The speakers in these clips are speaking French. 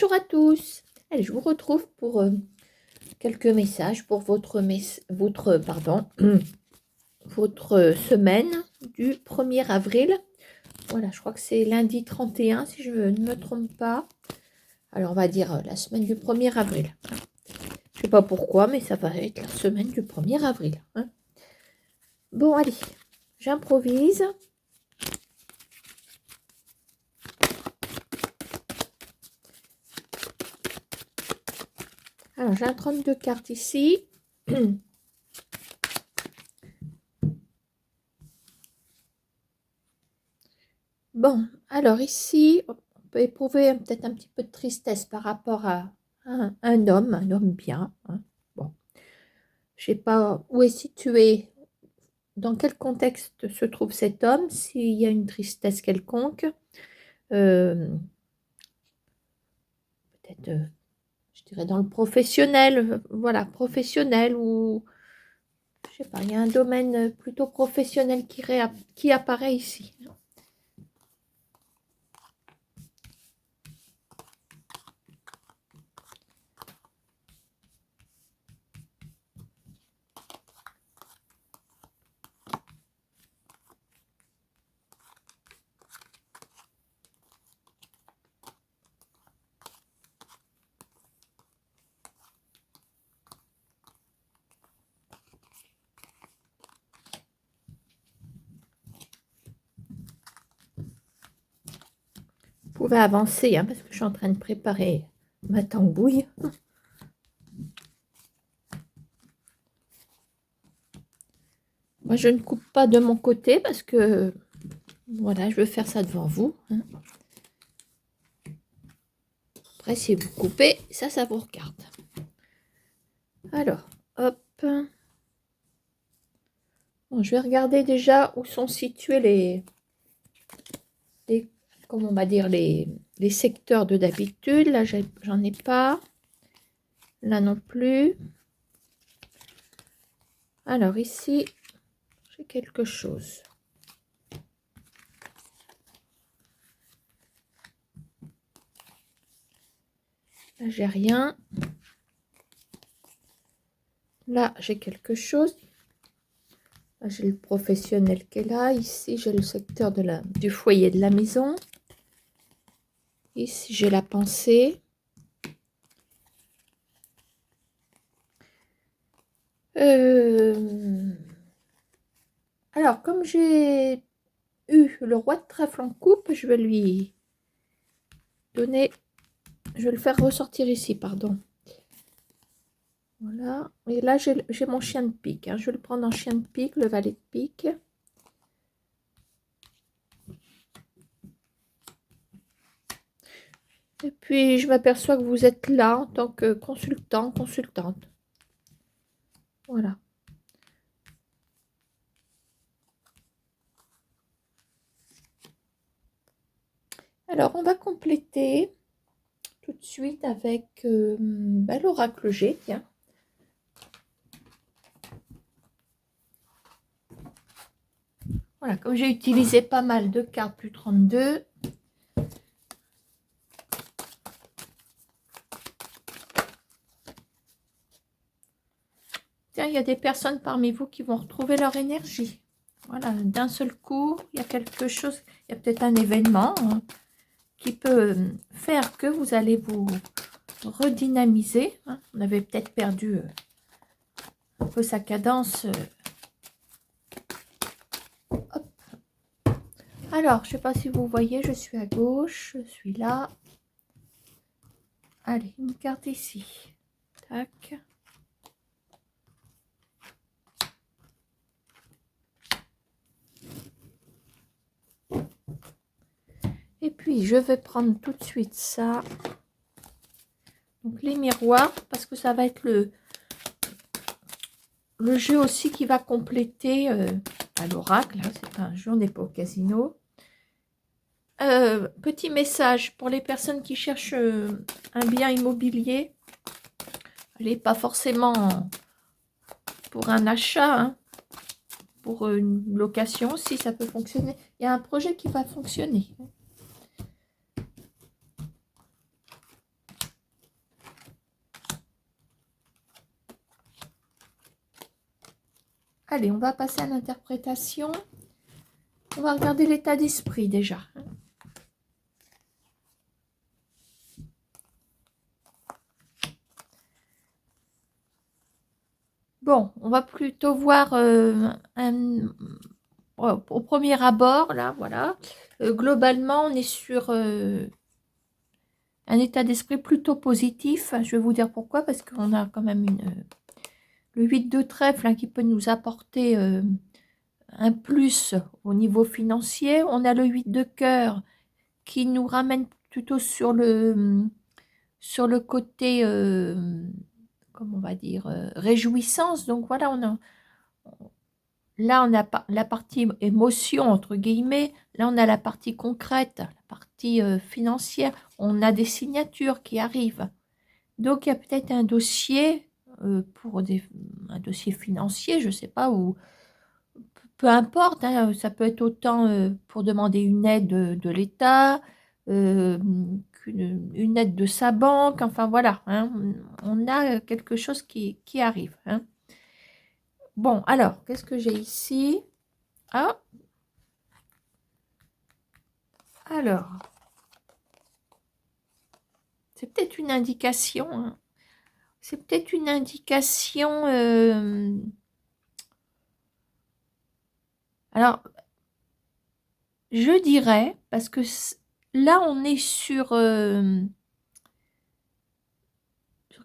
Bonjour à tous. Allez, je vous retrouve pour quelques messages pour votre votre semaine du 1er avril. Voilà, je crois que c'est lundi 31 si je ne me trompe pas. Alors on va dire la semaine du 1er avril. Je sais pas pourquoi, mais ça va être la semaine du 1er avril. Hein. Bon, allez, j'improvise. Alors, j'ai un 32 cartes ici. Bon, alors ici, on peut éprouver peut-être un petit peu de tristesse par rapport à un homme bien. Hein. Bon, je sais pas où est situé, dans quel contexte se trouve cet homme, s'il y a une tristesse quelconque. Peut-être, je dirais dans le professionnel, voilà, professionnel ou, je sais pas, il y a un domaine plutôt professionnel qui apparaît ici. Vous pouvez avancer, hein, parce que je suis en train de préparer ma tambouille. Moi, je ne coupe pas de mon côté parce que, voilà, je veux faire ça devant vous. Hein. Après, si vous coupez, ça vous regarde. Alors, hop. Bon, je vais regarder déjà où sont situés comment on va dire, les secteurs de d'habitude. Là, j'en ai pas. Là non plus. Alors, ici, j'ai quelque chose. Là, j'ai rien. Là, j'ai quelque chose. Là, j'ai le professionnel qui est là. Ici, j'ai le secteur du foyer de la maison. Ici, j'ai la pensée. Alors, comme j'ai eu le roi de trèfle en coupe, je vais lui donner... Je vais le faire ressortir ici, pardon. Voilà. Et là, j'ai mon chien de pique. Hein. Je vais le prendre en chien de pique, le valet de pique. Et puis, je m'aperçois que vous êtes là en tant que consultant, consultante. Voilà. Alors, on va compléter tout de suite avec l'oracle G, tiens. Voilà, comme j'ai utilisé pas mal de cartes plus 32, tiens, il y a des personnes parmi vous qui vont retrouver leur énergie. Voilà, d'un seul coup, il y a quelque chose, il y a peut-être un événement hein, qui peut faire que vous allez vous redynamiser. Hein. On avait peut-être perdu un peu sa cadence. Hop. Alors, je ne sais pas si vous voyez, je suis à gauche, je suis là. Allez, une carte ici. Tac. Et puis, je vais prendre tout de suite ça. Donc, les miroirs, parce que ça va être le jeu aussi qui va compléter à l'oracle. Hein, c'est un jeu, on n'est pas au casino. Petit message pour les personnes qui cherchent un bien immobilier. Allez, pas forcément pour un achat, hein, pour une location, si ça peut fonctionner. Il y a un projet qui va fonctionner. Allez, on va passer à l'interprétation. On va regarder l'état d'esprit déjà. Bon, on va plutôt voir au premier abord, là, voilà. Globalement, on est sur un état d'esprit plutôt positif. Je vais vous dire pourquoi, parce qu'on a quand même le 8 de trèfle hein, qui peut nous apporter un plus au niveau financier. On a le 8 de cœur qui nous ramène plutôt sur le côté, comment on va dire, réjouissance. Donc voilà, là, on a la partie émotion, entre guillemets. Là, on a la partie concrète, la partie financière. On a des signatures qui arrivent. Donc, il y a peut-être un dossier un dossier financier, je ne sais pas, ou peu importe. Hein, ça peut être autant pour demander une aide de l'État, une aide de sa banque. Enfin, voilà. Hein, on a quelque chose qui arrive. Hein. Bon, alors, qu'est-ce que j'ai ici? Ah, alors, c'est peut-être une indication. Hein. C'est peut-être une indication. Alors, je dirais, parce que là, on est sur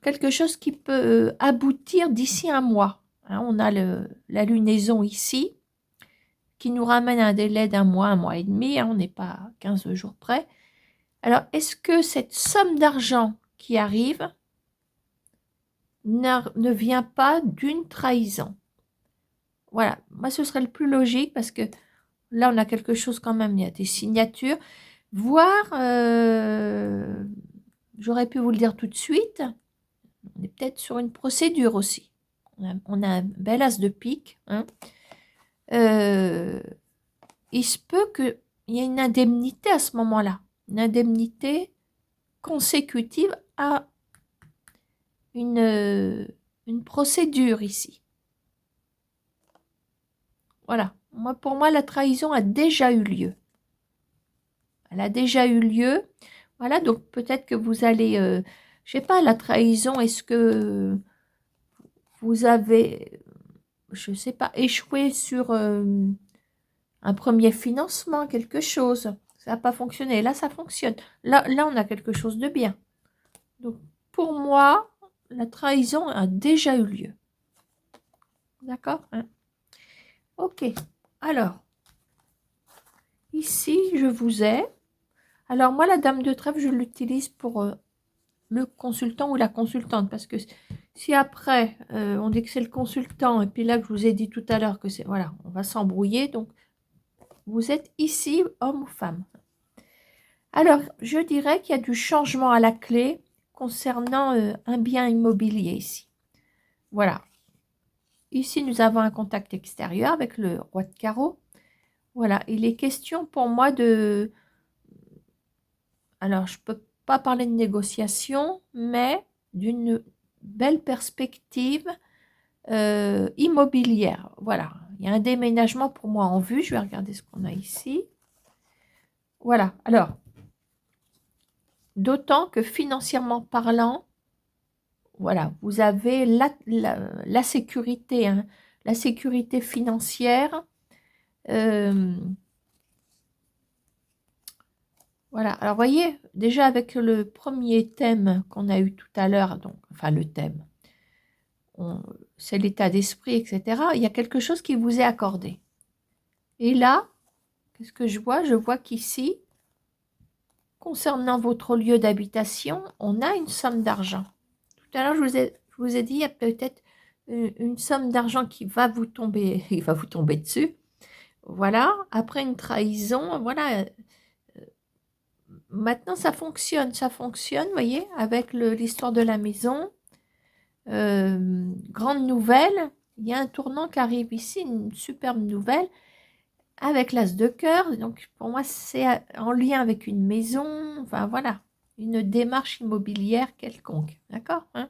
quelque chose qui peut aboutir d'ici un mois. Hein, on a la lunaison ici, qui nous ramène à un délai d'un mois, un mois et demi. Hein, on n'est pas à 15 jours près. Alors, est-ce que cette somme d'argent qui arrive ne vient pas d'une trahison? Voilà, moi ce serait le plus logique parce que là on a quelque chose quand même, il y a des signatures. Voire, j'aurais pu vous le dire tout de suite, on est peut-être sur une procédure aussi. On a un bel as de pique. Hein. Il se peut qu'il y ait une indemnité à ce moment-là, une indemnité consécutive à une procédure ici. Voilà. Pour moi, la trahison a déjà eu lieu. Elle a déjà eu lieu. Voilà, donc peut-être que vous allez, je ne sais pas, la trahison, est-ce que vous avez, je ne sais pas, échoué sur un premier financement, quelque chose. Ça n'a pas fonctionné. Là, ça fonctionne. Là, on a quelque chose de bien. Donc, pour moi, la trahison a déjà eu lieu. D'accord, hein? Ok. Alors, ici, je vous ai. Alors, moi, la dame de trèfle, je l'utilise pour le consultant ou la consultante. Parce que si après, on dit que c'est le consultant, et puis là, que je vous ai dit tout à l'heure que c'est... Voilà, on va s'embrouiller. Donc, vous êtes ici, homme ou femme. Alors, je dirais qu'il y a du changement à la clé concernant un bien immobilier ici. Voilà. Ici, nous avons un contact extérieur avec le roi de carreau. Voilà, il est question pour moi de... Alors, je ne peux pas parler de négociation, mais d'une belle perspective immobilière. Voilà, il y a un déménagement pour moi en vue. Je vais regarder ce qu'on a ici. Voilà, alors, d'autant que financièrement parlant, voilà, vous avez la sécurité, hein, la sécurité financière. Voilà, alors voyez, déjà avec le premier thème qu'on a eu tout à l'heure, donc, enfin le thème, c'est l'état d'esprit, etc. Il y a quelque chose qui vous est accordé. Et là, qu'est-ce que je vois? Je vois qu'ici, concernant votre lieu d'habitation, on a une somme d'argent. Tout à l'heure, je vous ai dit, il y a peut-être une somme d'argent qui va vous tomber, il va vous tomber dessus. Voilà, après une trahison, voilà. Maintenant, ça fonctionne, vous voyez, avec l'histoire de la maison. Grande nouvelle, il y a un tournant qui arrive ici, une superbe nouvelle, avec l'as de cœur. Donc, pour moi, c'est en lien avec une maison, enfin voilà, une démarche immobilière quelconque, d'accord, hein?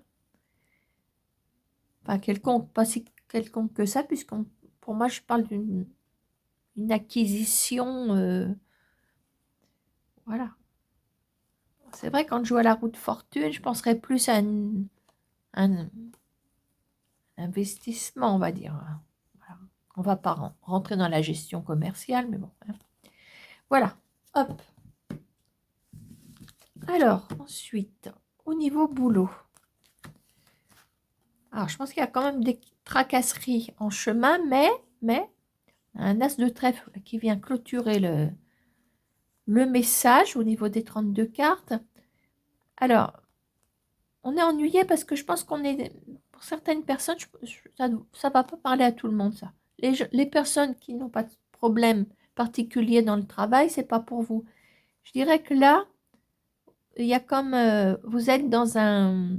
Enfin, quelconque, pas si quelconque que ça, puisqu'on pour moi, je parle d'une acquisition. Voilà. C'est vrai, quand je joue à la roue de fortune, je penserais plus à un investissement, on va dire. Voilà. On ne va pas rentrer dans la gestion commerciale, mais bon. Hein. Voilà. Hop. Alors, ensuite, au niveau boulot. Alors, je pense qu'il y a quand même des tracasseries en chemin, mais un as de trèfle qui vient clôturer le message au niveau des 32 cartes. Alors, on est ennuyé parce que je pense qu'on est, pour certaines personnes, ça ne va pas parler à tout le monde, ça. Les personnes qui n'ont pas de problème particulier dans le travail, c'est pas pour vous. Je dirais que là, il y a comme, vous êtes dans un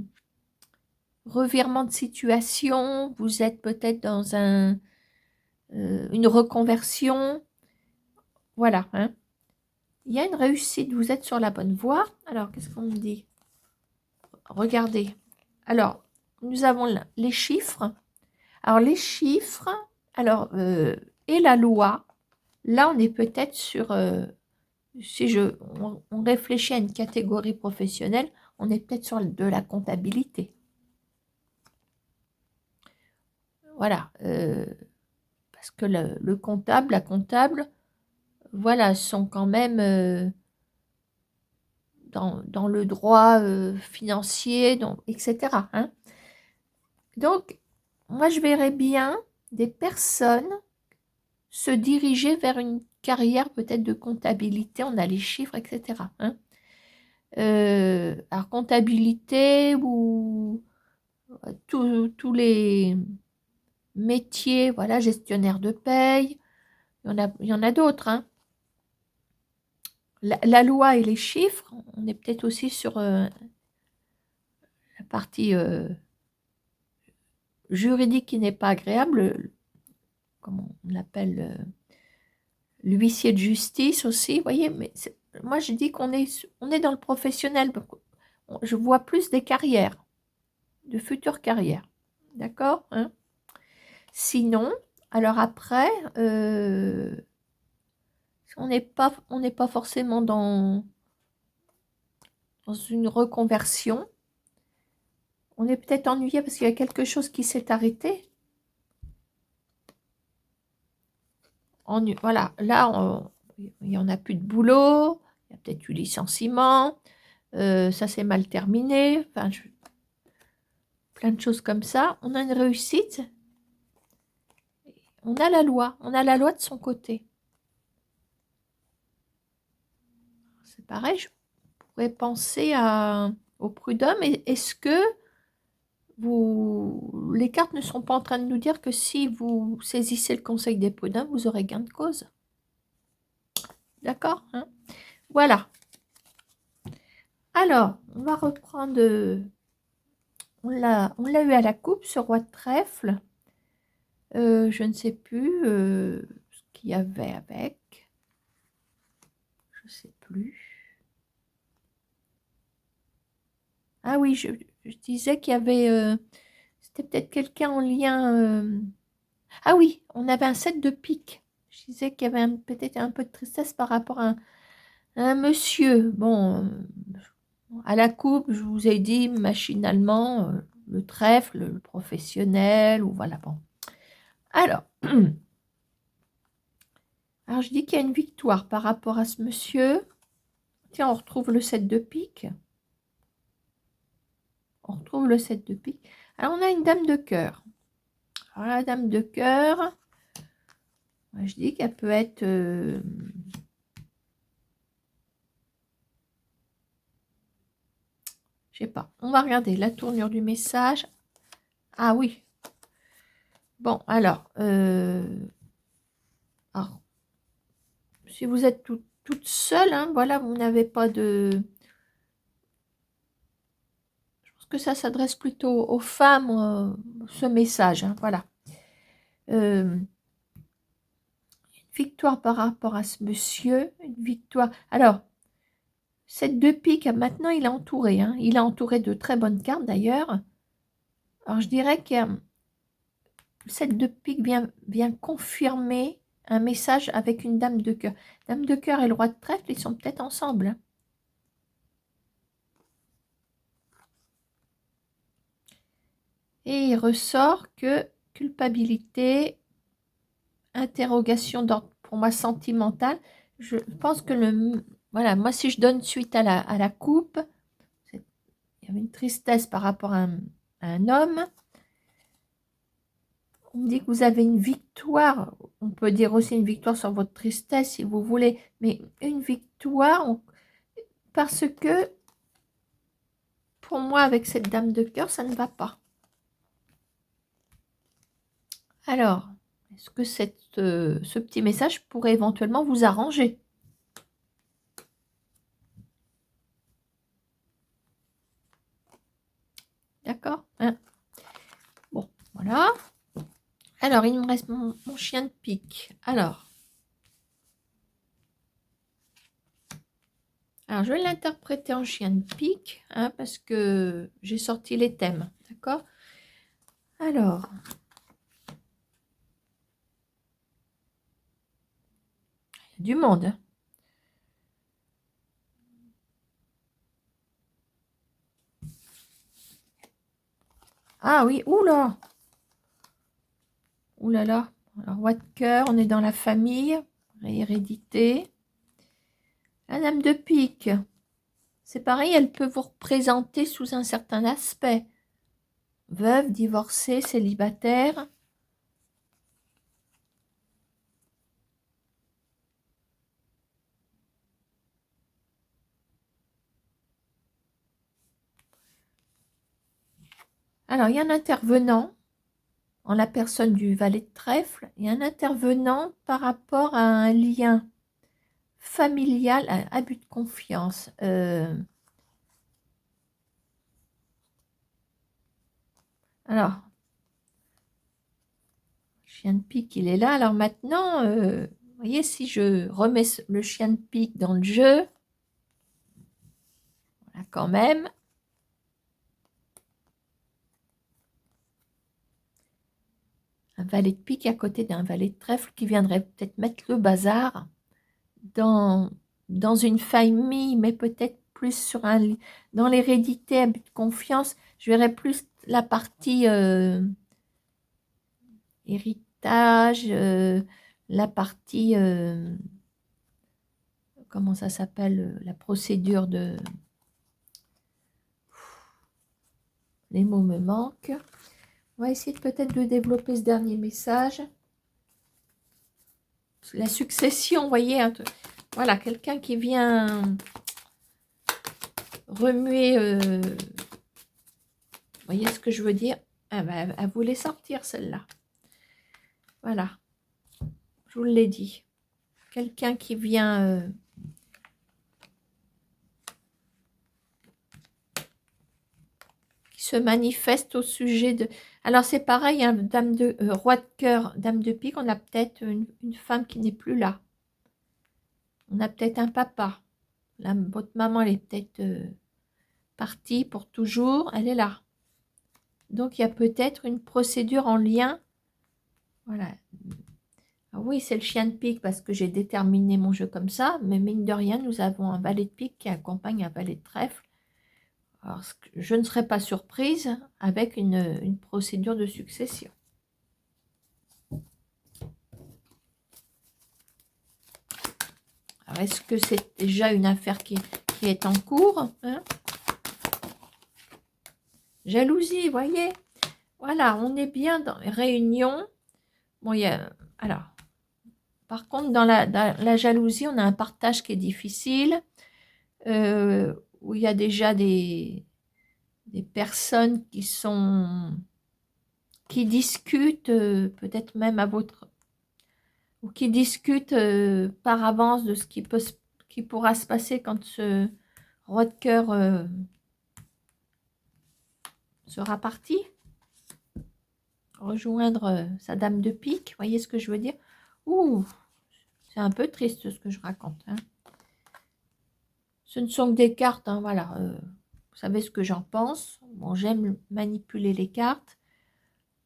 revirement de situation, vous êtes peut-être dans une reconversion, voilà. Hein. Il y a une réussite, vous êtes sur la bonne voie. Alors, qu'est-ce qu'on me dit? Regardez. Alors, nous avons les chiffres. Alors, les chiffres, alors, et la loi, là, on est peut-être sur, si on réfléchit à une catégorie professionnelle, on est peut-être sur de la comptabilité. Voilà. Parce que le comptable, la comptable, voilà, sont quand même dans le droit financier, etc. Hein. Donc, moi, je verrais bien des personnes se diriger vers une carrière peut-être de comptabilité. On a les chiffres, etc. Hein. Alors, comptabilité ou tous les métiers, voilà, gestionnaire de paye, il y en a d'autres. Hein. La loi et les chiffres, on est peut-être aussi sur la partie juridique qui n'est pas agréable, comment on l'appelle, l'huissier de justice aussi, vous voyez, mais moi je dis on est dans le professionnel, je vois plus des carrières, de futures carrières, d'accord hein. Sinon, alors après, on n'est pas forcément dans une reconversion, on est peut-être ennuyé parce qu'il y a quelque chose qui s'est arrêté. Voilà, là, il n'y en a plus de boulot, il y a peut-être eu licenciement, ça s'est mal terminé, enfin, plein de choses comme ça. On a une réussite, on a la loi de son côté. C'est pareil, je pourrais penser au prud'homme. Est-ce que les cartes ne sont pas en train de nous dire que si vous saisissez le conseil des prud'hommes, vous aurez gain de cause? D'accord hein. Voilà. Alors, on va reprendre... on l'a eu à la coupe, ce roi de trèfle. Je ne sais plus ce qu'il y avait avec. Je ne sais plus. Ah oui, je disais qu'il y avait... c'était peut-être quelqu'un en lien... Ah oui, on avait un 7 de pique. Je disais qu'il y avait peut-être un peu de tristesse par rapport à un monsieur. Bon, à la coupe, je vous ai dit machinalement, le trèfle, le professionnel, ou voilà, bon. Alors, je dis qu'il y a une victoire par rapport à ce monsieur. Tiens, on retrouve le 7 de pique. On retrouve le 7 de pique. Alors, on a une dame de cœur. Alors, la dame de cœur, je dis qu'elle peut être... je sais pas. On va regarder la tournure du message. Ah oui. Bon, alors si vous êtes toute seule, hein, voilà, vous n'avez pas de... Je pense que ça s'adresse plutôt aux femmes, ce message, hein, voilà. Une victoire par rapport à ce monsieur, une victoire... Alors, cette deux piques, maintenant, il est entouré, hein, il est entouré de très bonnes cartes, d'ailleurs. Alors, je dirais qu'il y a 7 de pique vient confirmer un message avec une dame de cœur. Dame de cœur et le roi de trèfle, ils sont peut-être ensemble. Hein. Et il ressort que culpabilité, interrogation d'ordre pour moi sentimentale. Je pense que voilà, moi si je donne suite à la coupe, il y avait une tristesse par rapport à un homme. On me dit que vous avez une victoire. On peut dire aussi une victoire sur votre tristesse si vous voulez, mais une victoire parce que pour moi avec cette dame de cœur, ça ne va pas. Alors, est-ce que ce petit message pourrait éventuellement vous arranger? D'accord, hein? Bon, voilà. Alors, il me reste mon chien de pique. Alors, je vais l'interpréter en chien de pique, hein, parce que j'ai sorti les thèmes. D'accord? Alors, il y a du monde. Hein. Ah oui, oula! Ouh là là. Alors, roi de cœur, on est dans la famille, hérédité. La dame de pique, c'est pareil, elle peut vous représenter sous un certain aspect. Veuve, divorcée, célibataire. Alors, il y a un intervenant, en la personne du valet de trèfle, et un intervenant par rapport à un lien familial, un abus de confiance. Alors, chien de pique, il est là. Alors maintenant, vous voyez, si je remets le chien de pique dans le jeu, voilà, quand même, un valet de pique à côté d'un valet de trèfle qui viendrait peut-être mettre le bazar dans, dans une famille, mais peut-être plus sur dans l'hérédité, abus de confiance. Je verrais plus la partie héritage, la partie, comment ça s'appelle, la procédure de... Les mots me manquent. On va essayer peut-être de développer ce dernier message. La succession, vous voyez, voilà, quelqu'un qui vient remuer, vous voyez ce que je veux dire? Ah ben, elle voulait sortir celle-là. Voilà, je vous l'ai dit. Quelqu'un qui vient qui se manifeste au sujet de... Alors c'est pareil, hein, dame de roi de cœur, dame de pique, on a peut-être une femme qui n'est plus là. On a peut-être un papa. Là, votre maman, elle est peut-être partie pour toujours, elle est là. Donc il y a peut-être une procédure en lien. Voilà. Ah oui, c'est le chien de pique parce que j'ai déterminé mon jeu comme ça, mais mine de rien, nous avons un valet de pique qui accompagne un valet de trèfle. Alors, je ne serais pas surprise avec une procédure de succession. Alors, est-ce que c'est déjà une affaire qui est en cours, hein? Jalousie, voyez? Voilà, on est bien dans les réunions. Bon, il y a... Alors, par contre, dans la jalousie, on a un partage qui est difficile, où il y a déjà des personnes qui discutent, peut-être même à votre... ou qui discutent par avance de ce qui pourra se passer quand ce roi de cœur sera parti, rejoindre sa dame de pique, vous voyez ce que je veux dire? Ouh, c'est un peu triste ce que je raconte. Hein. Ce ne sont que des cartes, hein, voilà. Vous savez ce que j'en pense. Bon, j'aime manipuler les cartes.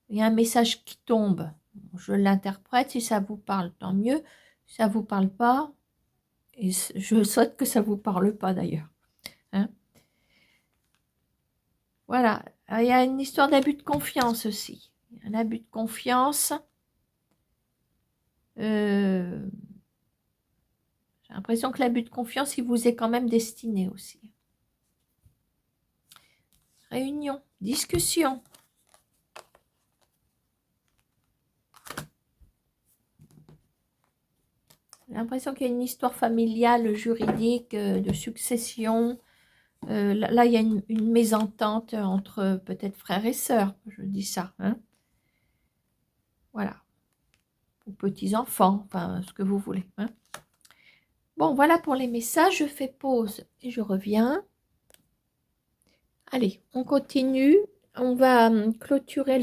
il y a un message qui tombe, je l'interprète, si ça vous parle, tant mieux. Si ça ne vous parle pas, et je souhaite que ça ne vous parle pas d'ailleurs. Hein. Voilà, il y a une histoire d'abus de confiance aussi. Un abus de confiance. J'ai l'impression que l'abus de confiance, il vous est quand même destiné aussi. Réunion, discussion. J'ai l'impression qu'il y a une histoire familiale, juridique, de succession. Là, il y a une mésentente entre peut-être frères et sœurs, je dis ça. Hein. Voilà. Ou petits-enfants, enfin, ce que vous voulez. Hein. Bon, voilà pour les messages. Je fais pause et je reviens. Allez, on continue. On va clôturer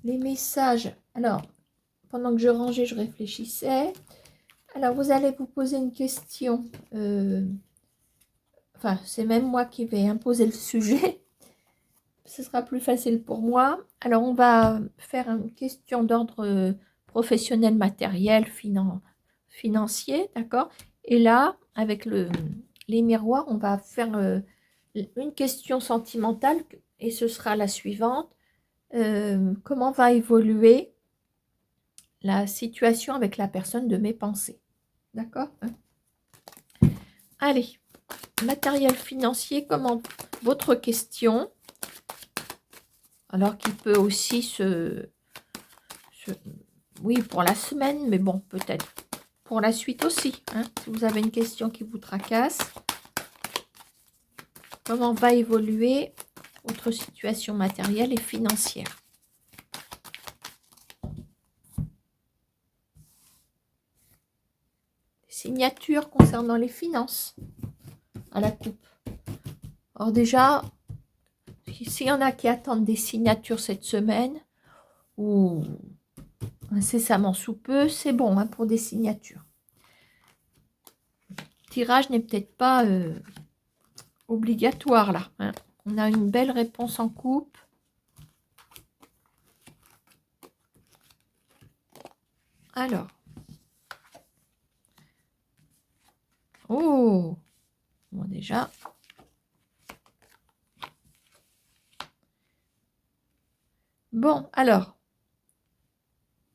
les messages. Alors, pendant que je rangeais, je réfléchissais. Alors, vous allez vous poser une question. Enfin, c'est même moi qui vais imposer le sujet. Ce sera plus facile pour moi. Alors, on va faire une question d'ordre professionnel, matériel, financier, d'accord? Et là, avec les miroirs, on va faire une question sentimentale et ce sera la suivante. Comment va évoluer la situation avec la personne de mes pensées? D'accord? Allez, matériel financier, comment votre question? Alors qu'il peut aussi oui, pour la semaine, mais bon, peut-être pour la suite aussi. Hein, si vous avez une question qui vous tracasse, comment va évoluer votre situation matérielle et financière? Signature concernant les finances à la coupe. Alors déjà, s'il y en a qui attendent des signatures cette semaine, ou incessamment sous peu, c'est bon hein, pour des signatures. Le tirage n'est peut-être pas obligatoire là. Hein. On a une belle réponse en coupe. Alors. Oh. Bon déjà. Bon, alors.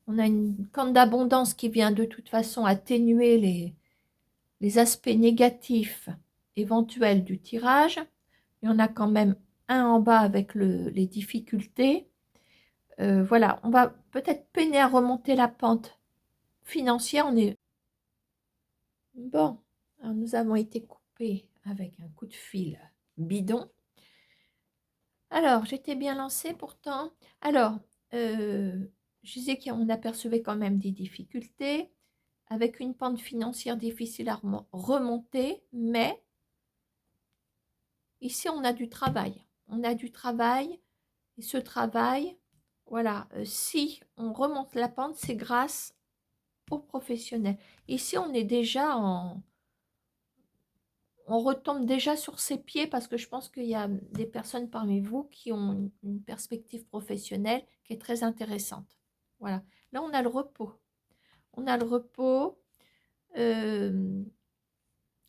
On a une corne d'abondance qui vient de toute façon atténuer les aspects négatifs éventuels du tirage. Il y en a quand même un en bas avec les difficultés. Voilà, on va peut-être peiner à remonter la pente financière. Bon, alors nous avons été coupés avec un coup de fil bidon. Alors, j'étais bien lancée pourtant. Alors, je disais qu'on apercevait quand même des difficultés avec une pente financière difficile à remonter, mais ici, on a du travail. On a du travail, et ce travail, voilà, si on remonte la pente, c'est grâce aux professionnels. Ici, on est déjà on retombe déjà sur ses pieds parce que je pense qu'il y a des personnes parmi vous qui ont une perspective professionnelle qui est très intéressante. Voilà, là, on a le repos. On a le repos.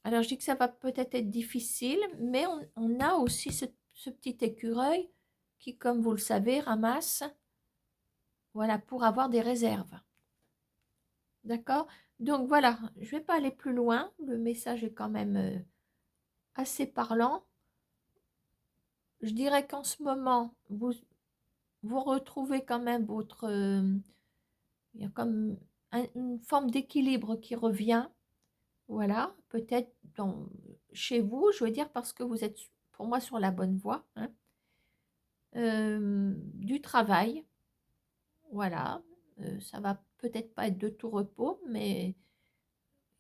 Alors, je dis que ça va peut-être être difficile, mais on a aussi ce petit écureuil qui, comme vous le savez, ramasse, voilà, pour avoir des réserves. D'accord? Donc, voilà, je ne vais pas aller plus loin. Le message est quand même assez parlant. Je dirais qu'en ce moment, vous retrouvez quand même votre... il y a comme une forme d'équilibre qui revient. Voilà, peut-être chez vous, je veux dire, parce que vous êtes pour moi sur la bonne voie. Hein. Du travail, voilà, ça va peut-être pas être de tout repos, mais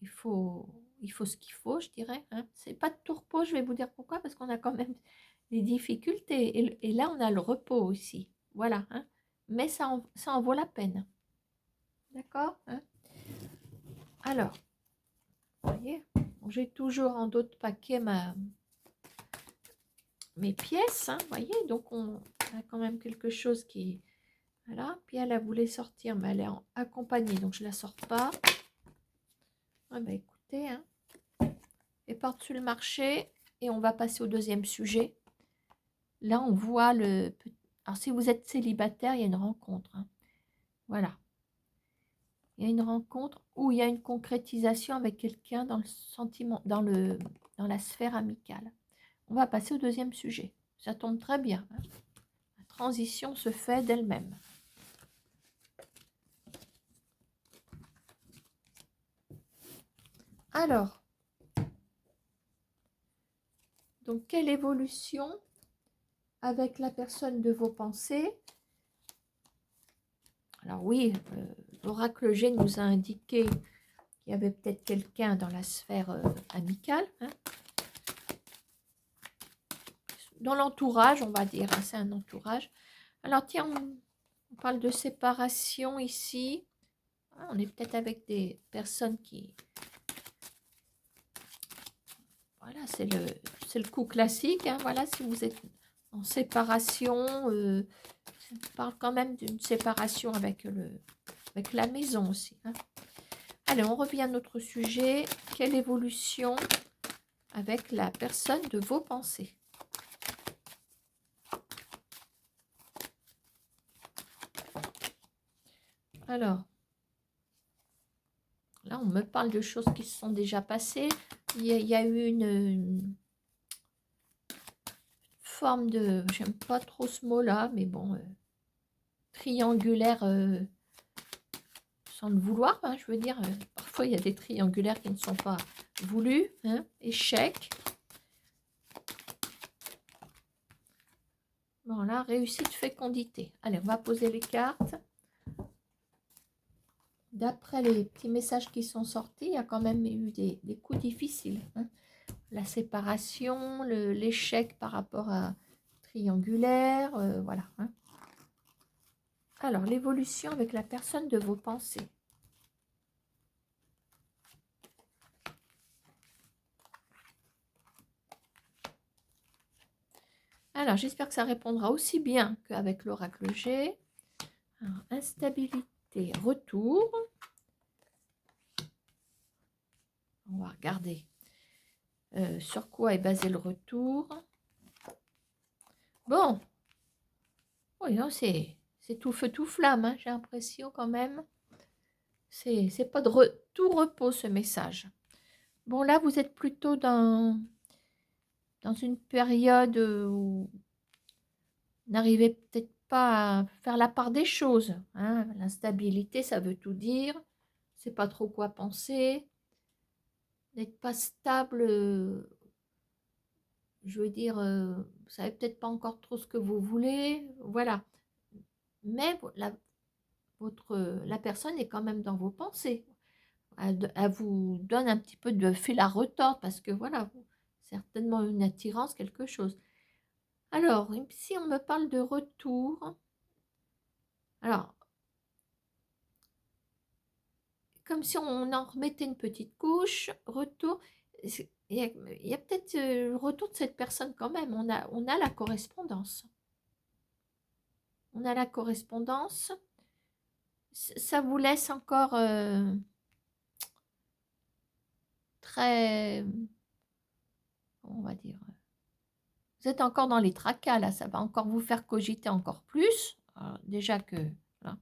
il faut ce qu'il faut, je dirais. Hein. C'est pas de tout repos, je vais vous dire pourquoi, parce qu'on a quand même des difficultés, et là on a le repos aussi, voilà. Hein. Mais ça en vaut la peine, d'accord. Hein. Alors, vous voyez, j'ai toujours en d'autres paquets mes pièces, hein, voyez, donc on a quand même quelque chose qui Voilà, puis elle voulait sortir, mais elle est accompagnée, donc je ne la sors pas. Ah bah écoutez, hein. Et par-dessus le marché, et on va passer au deuxième sujet. Là, on voit le... Alors, si vous êtes célibataire, il y a une rencontre. Hein. Voilà. Il y a une rencontre où il y a une concrétisation avec quelqu'un dans le sentiment, dans la sphère amicale. On va passer au deuxième sujet. Ça tombe très bien. Hein. La transition se fait d'elle-même. Alors, donc quelle évolution avec la personne de vos pensées? Alors oui, l'oracle G nous a indiqué qu'il y avait peut-être quelqu'un dans la sphère amicale. Hein. Dans l'entourage, on va dire, hein, c'est un entourage. Alors tiens, on parle de séparation ici. Ah, on est peut-être avec des personnes qui... Voilà, c'est le coup classique. Hein, voilà, si vous êtes en séparation, on parle quand même d'une séparation avec la maison aussi. Hein. Allez, on revient à notre sujet. Quelle évolution avec la personne de vos pensées? Alors, là, on me parle de choses qui se sont déjà passées. Il y a eu une forme de... J'aime pas trop ce mot-là, mais bon... triangulaire, sans le vouloir. Hein, je veux dire, parfois, il y a des triangulaires qui ne sont pas voulus. Hein, échec. Voilà, réussite, fécondité. Allez, on va poser les cartes. D'après les petits messages qui sont sortis, il y a quand même eu des coups difficiles. Hein. La séparation, l'échec par rapport à triangulaire, voilà. Hein. Alors, l'évolution avec la personne de vos pensées. Alors, j'espère que ça répondra aussi bien qu'avec l'oracle G. Alors, instabilité, retour. On va regarder sur quoi est basé le retour. Bon, oui, non, c'est tout feu, tout flamme, hein, j'ai l'impression quand même. C'est pas de tout repos ce message. Bon, là, vous êtes plutôt dans une période où vous n'arrivez peut-être pas à faire la part des choses. Hein. L'instabilité, ça veut tout dire. C'est pas trop quoi penser. N'êtes pas stable, je veux dire, vous savez peut-être pas encore trop ce que vous voulez. Voilà. Mais la personne est quand même dans vos pensées. Elle vous donne un petit peu de fil à retordre parce que voilà, certainement une attirance, quelque chose. Alors, si on me parle de retour, alors, comme si on en remettait une petite couche, retour, il y a peut-être le retour de cette personne quand même, on a la correspondance. On a la correspondance, ça vous laisse encore très, on va dire, vous êtes encore dans les tracas là, ça va encore vous faire cogiter encore plus, alors, déjà que, là.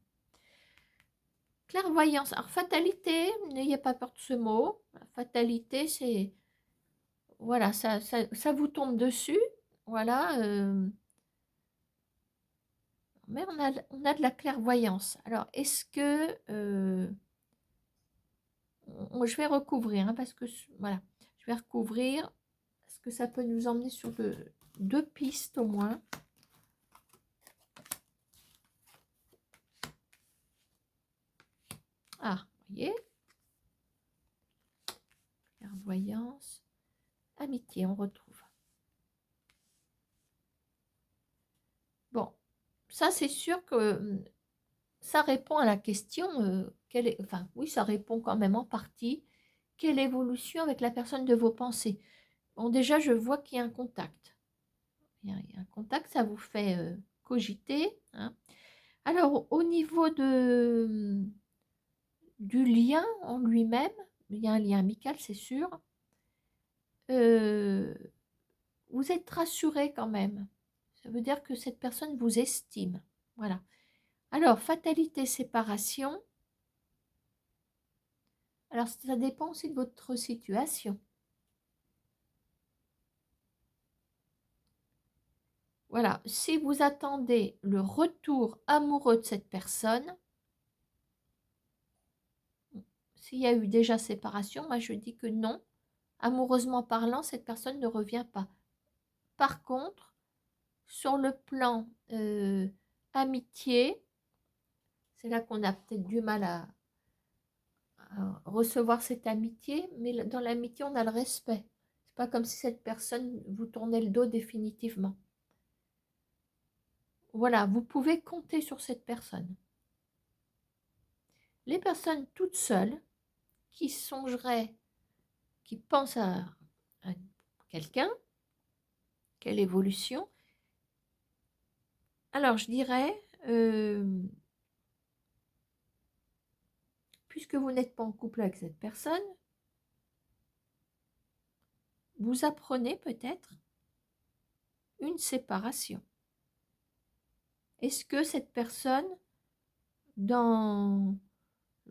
Clairvoyance, alors fatalité, n'ayez pas peur de ce mot, fatalité c'est, voilà, ça vous tombe dessus, voilà, mais on a de la clairvoyance. Alors, est-ce que, je vais recouvrir, hein, parce que, voilà, je vais recouvrir, parce que ça peut nous emmener sur deux pistes au moins. Ah, vous voyez, clairvoyance, amitié, on retrouve. Bon, ça c'est sûr que ça répond à la question, enfin oui, ça répond quand même en partie, quelle évolution avec la personne de vos pensées. Bon, déjà, je vois qu'il y a un contact. Il y a un contact, ça vous fait cogiter. Hein. Alors, au niveau du lien en lui-même, il y a un lien amical, c'est sûr. Vous êtes rassuré quand même. Ça veut dire que cette personne vous estime. Voilà. Alors, fatalité, séparation. Alors, ça dépend aussi de votre situation. Voilà. Si vous attendez le retour amoureux de cette personne, s'il y a eu déjà séparation, moi je dis que non. Amoureusement parlant, cette personne ne revient pas. Par contre, sur le plan amitié, c'est là qu'on a peut-être du mal à recevoir cette amitié, mais dans l'amitié, on a le respect. C'est pas comme si cette personne vous tournait le dos définitivement. Voilà, vous pouvez compter sur cette personne. Les personnes toutes seules qui songeraient, qui pensent à quelqu'un, quelle évolution. Alors, je dirais, puisque vous n'êtes pas en couple avec cette personne, vous apprenez peut-être une séparation. Est-ce que cette personne, dans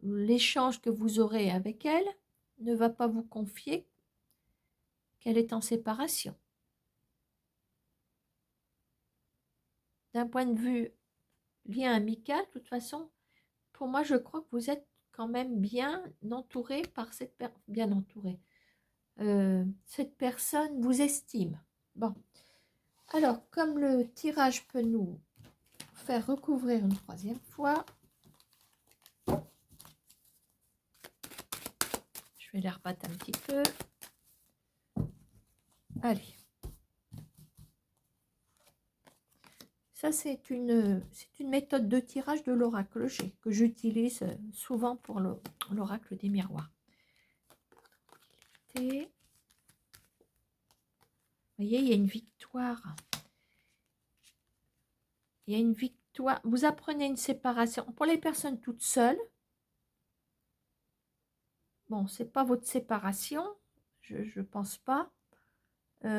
l'échange que vous aurez avec elle, ne va pas vous confier qu'elle est en séparation? D'un point de vue lien amical, de toute façon, pour moi, je crois que vous êtes quand même bien entouré par cette personne, bien entouré. Cette personne vous estime. Bon, alors, comme le tirage peut nous faire recouvrir une troisième fois, je vais les rebattre un petit peu. Allez. Ça, c'est une méthode de tirage de l'oracle G que j'utilise souvent pour l'oracle des miroirs. Vous voyez, il y a une victoire. Il y a une victoire. Vous apprenez une séparation. Pour les personnes toutes seules, bon, c'est pas votre séparation, je pense pas. Vous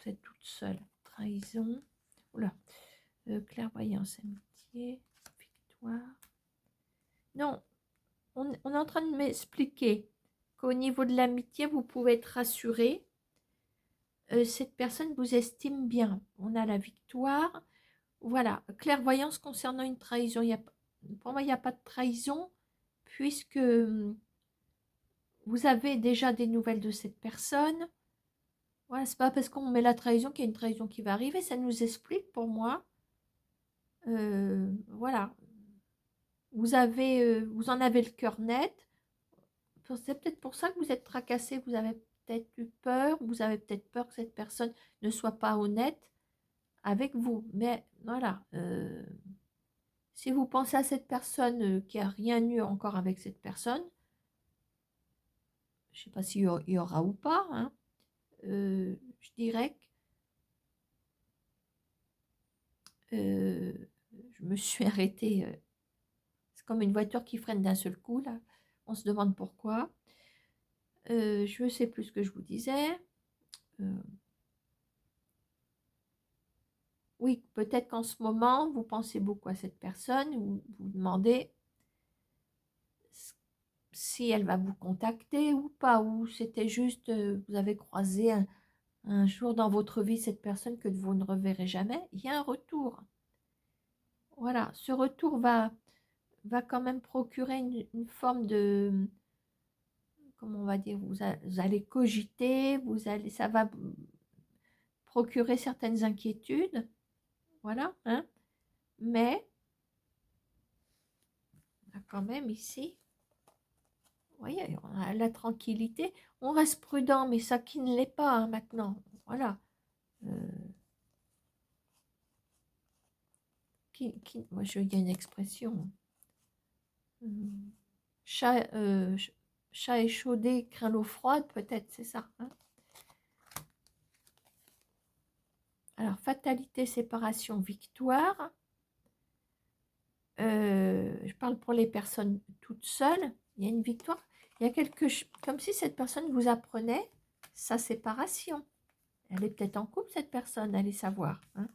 êtes toute seule. Trahison. Oula. Clairvoyance, amitié, victoire. Non, on est en train de m'expliquer qu'au niveau de l'amitié, vous pouvez être rassuré. Cette personne vous estime bien. On a la victoire. Voilà, clairvoyance concernant une trahison. Pour moi, il n'y a pas de trahison puisque vous avez déjà des nouvelles de cette personne. Voilà, c'est pas parce qu'on met la trahison qu'il y a une trahison qui va arriver. Ça nous explique pour moi. Voilà. Vous en avez le cœur net. C'est peut-être pour ça que vous êtes tracassé. Vous avez peut-être eu peur. Vous avez peut-être peur que cette personne ne soit pas honnête avec vous. Mais voilà. Si vous pensez à cette personne qui n'a rien eu encore avec cette personne, je ne sais pas s'il y aura ou pas, hein, je dirais que je me suis arrêtée. C'est comme une voiture qui freine d'un seul coup, là. On se demande pourquoi. Je ne sais plus ce que je vous disais. Oui, peut-être qu'en ce moment, vous pensez beaucoup à cette personne, vous vous demandez si elle va vous contacter ou pas, ou c'était juste, vous avez croisé un jour dans votre vie cette personne que vous ne reverrez jamais, il y a un retour. Voilà, ce retour va quand même procurer une forme de, comment on va dire, vous allez cogiter, ça va procurer certaines inquiétudes, voilà, hein, mais on a quand même ici, vous voyez, on a la tranquillité, on reste prudent, mais ça qui ne l'est pas hein, maintenant, voilà. Moi, il y a une expression. Chat, chat échaudé craint l'eau froide, peut-être, c'est ça. Hein. Alors, fatalité, séparation, victoire. Je parle pour les personnes toutes seules. Il y a une victoire. Il y a quelque chose, comme si cette personne vous apprenait sa séparation. Elle est peut-être en couple, cette personne, allez savoir. Hein.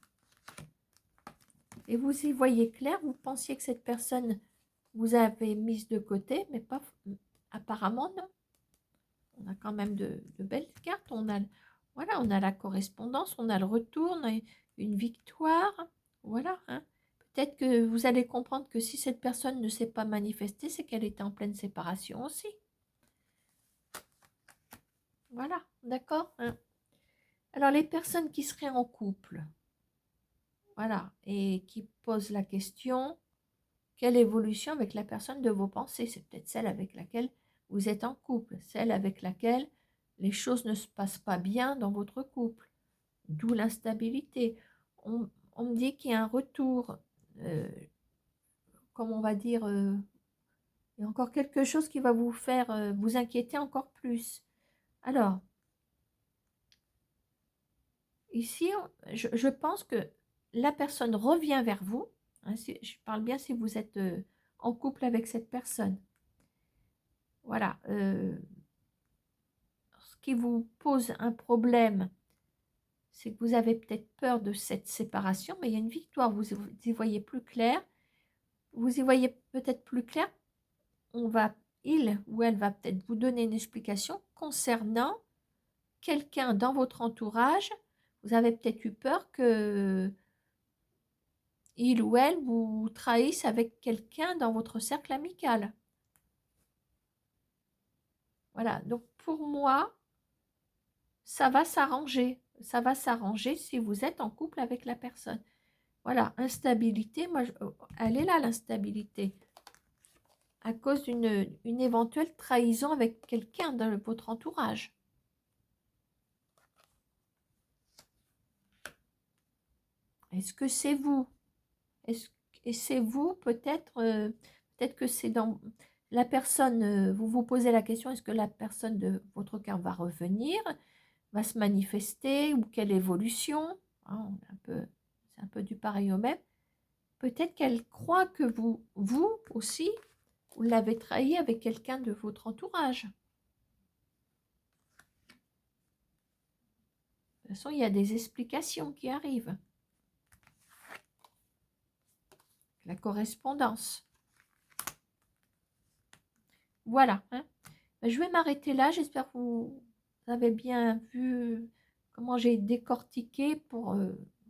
Et vous y voyez clair, vous pensiez que cette personne vous avait mise de côté, mais pas apparemment non. On a quand même de belles cartes. Voilà, on a la correspondance, on a le retour, on a une victoire. Voilà. Hein. Peut-être que vous allez comprendre que si cette personne ne s'est pas manifestée, c'est qu'elle était en pleine séparation aussi. Voilà, d'accord. Hein. Alors, les personnes qui seraient en couple, voilà, et qui posent la question, quelle évolution avec la personne de vos pensées? C'est peut-être celle avec laquelle vous êtes en couple, celle avec laquelle les choses ne se passent pas bien dans votre couple, d'où l'instabilité. On me dit qu'il y a un retour, comme on va dire, il y a encore quelque chose qui va vous faire vous inquiéter encore plus. Alors, ici, je pense que la personne revient vers vous. Hein, je parle bien si vous êtes en couple avec cette personne. Voilà. Ce qui vous pose un problème, c'est que vous avez peut-être peur de cette séparation, mais il y a une victoire. Vous y voyez plus clair. Vous y voyez peut-être plus clair. Il ou elle va peut-être vous donner une explication concernant quelqu'un dans votre entourage. Vous avez peut-être eu peur que il ou elle vous trahisse avec quelqu'un dans votre cercle amical. Voilà, donc pour moi, ça va s'arranger. Ça va s'arranger si vous êtes en couple avec la personne. Voilà, instabilité, moi, elle est là, l'instabilité. À cause d'une éventuelle trahison avec quelqu'un dans votre entourage. Est-ce que c'est vous? Et c'est vous, peut-être peut-être que c'est dans la personne, vous vous posez la question, est-ce que la personne de votre cœur va revenir, va se manifester, ou quelle évolution? Hein, c'est un peu du pareil au même. Peut-être qu'elle croit que vous aussi, vous l'avez trahi avec quelqu'un de votre entourage. De toute façon, il y a des explications qui arrivent. La correspondance. Voilà. Hein. Je vais m'arrêter là. J'espère que vous avez bien vu comment j'ai décortiqué pour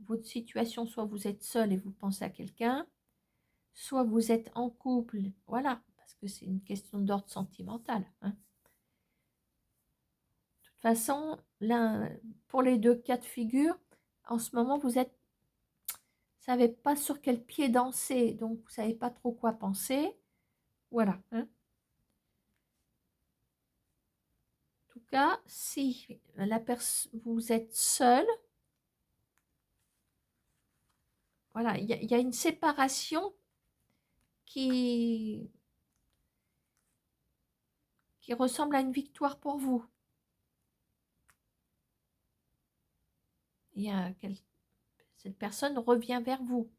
votre situation. Soit vous êtes seul et vous pensez à quelqu'un, soit vous êtes en couple. Voilà, parce que c'est une question d'ordre sentimental. Hein. De toute façon, pour les deux cas de figure, en ce moment, vous êtes savez pas sur quel pied danser, donc vous savez pas trop quoi penser. Voilà. Hein. En tout cas, si vous êtes seul, voilà, il y a une séparation qui ressemble à une victoire pour vous. Cette personne revient vers vous.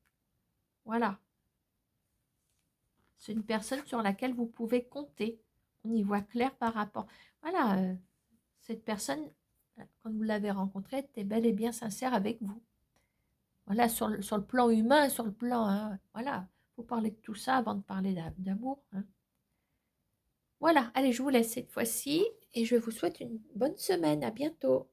Voilà. C'est une personne sur laquelle vous pouvez compter. On y voit clair par rapport. Voilà, cette personne, quand vous l'avez rencontrée, était bel et bien sincère avec vous. Voilà, sur le plan humain, sur le plan, hein, voilà, il faut parler de tout ça avant de parler d'amour. Hein. Voilà, allez, je vous laisse cette fois-ci et je vous souhaite une bonne semaine. À bientôt.